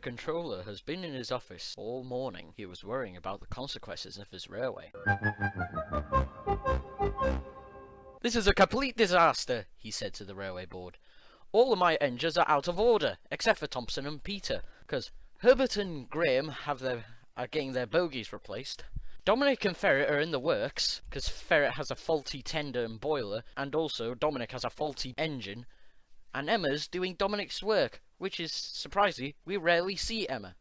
controller has been in his office all morning. He was worrying about the consequences of his railway. "This is a complete disaster," he said to the railway board. "All of my engines are out of order, except for Thompson and Peter, because Herbert and Graham are getting their bogies replaced. Dominic and Ferret are in the works, because Ferret has a faulty tender and boiler, and also Dominic has a faulty engine, and Emma's doing Dominic's work, which is, surprisingly, we rarely see Emma."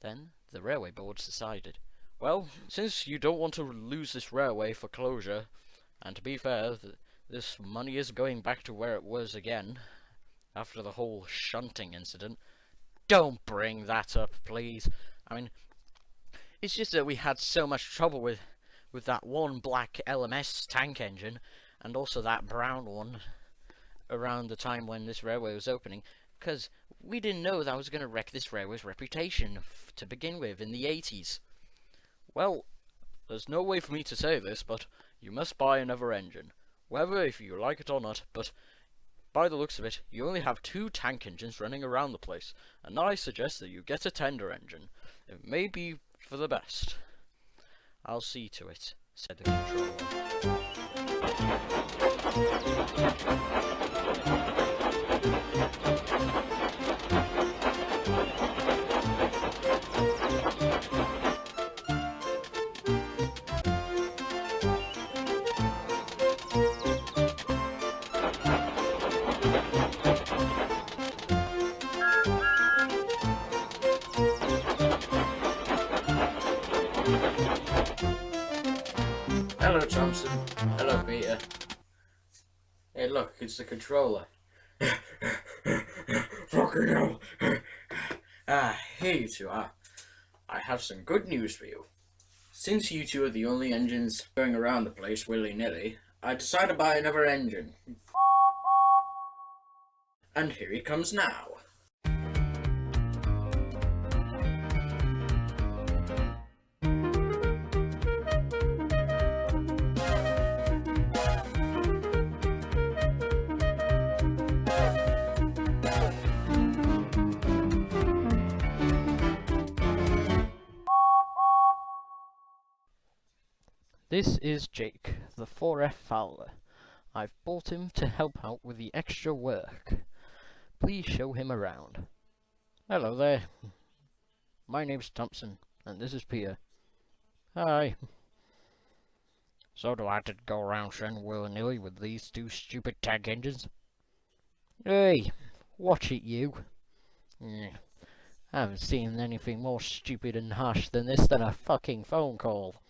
Then the railway board decided, "Well, since you don't want to lose this railway for closure, and to be fair, this money is going back to where it was again, after the whole shunting incident." "Don't bring that up, please. I mean, it's just that we had so much trouble with that one black LMS tank engine, and also that brown one, around the time when this railway was opening, because we didn't know that was going to wreck this railway's reputation to begin with in the 80s. Well, there's no way for me to say this, but you must buy another engine, whether if you like it or not, but by the looks of it, you only have 2 tank engines running around the place, and I suggest that you get a tender engine. It may be for the best." "I'll see to it," said the controller. "Hello, Thompson. Hello, Peter. Hey, look, it's the controller." "Fucking hell." Here you two are. I have some good news for you. Since you two are the only engines going around the place willy-nilly, I decided to buy another engine. And here he comes now. This is Jake, the 4F Fowler. I've bought him to help out with the extra work. Please show him around." "Hello there. My name's Thompson, and this is Peter." "Hi." "So do I have to go around shunting willy-nilly with these 2 stupid tank engines?" "Hey, watch it, you. I haven't seen anything more stupid and harsh than this than a fucking phone call."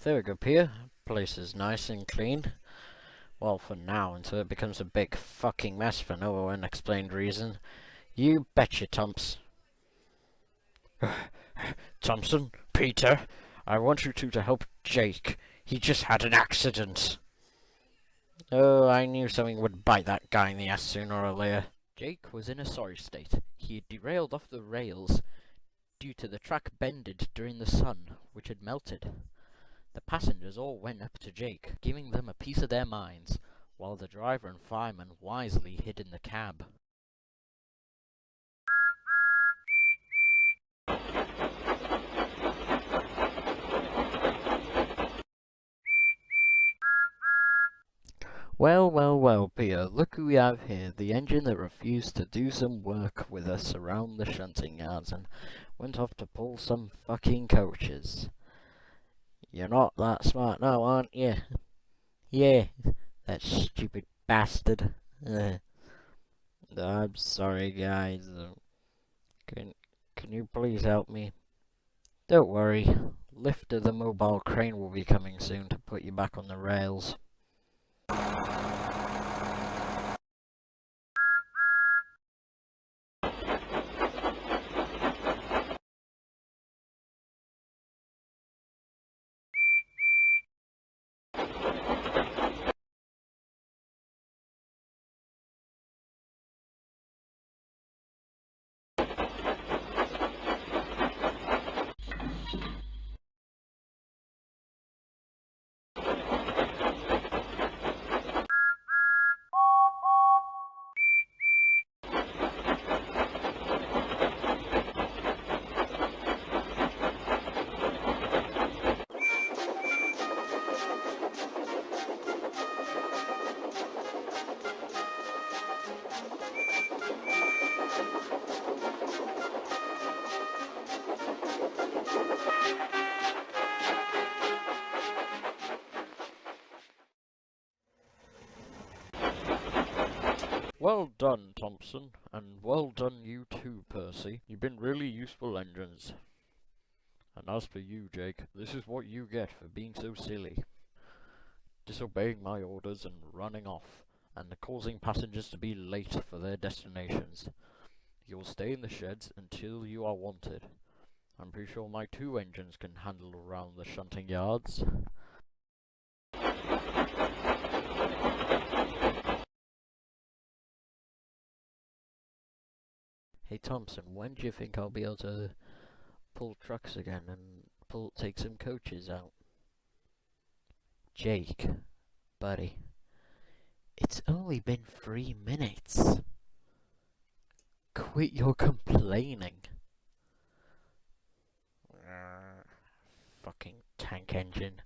There we go, Peter. Place is nice and clean. Well, for now, until it becomes a big fucking mess for no unexplained reason. You betcha, Thompson. "Thompson, Peter, I want you two to help Jake. He just had an accident." "Oh, I knew something would bite that guy in the ass sooner or later." Jake was in a sorry state. He had derailed off the rails due to the track bended during the sun, which had melted. The passengers all went up to Jake, giving them a piece of their minds, while the driver and fireman wisely hid in the cab. Well, Peter, look who we have here, the engine that refused to do some work with us around the shunting yards and went off to pull some fucking coaches. You're not that smart now, aren't you? Yeah, that stupid bastard. I'm sorry, guys. Can you please help me? Don't worry. Lift of the mobile crane will be coming soon to put you back on the rails. Well done, Thompson, and well done you too, Percy. You've been really useful engines. And as for you, Jake, this is what you get for being so silly. Disobeying my orders and running off, and causing passengers to be late for their destinations. You'll stay in the sheds until you are wanted. I'm pretty sure my 2 engines can handle around the shunting yards. Hey Thompson, when do you think I'll be able to pull trucks again and take some coaches out? Jake, buddy, it's only been 3 minutes. Quit your complaining. Fucking tank engine.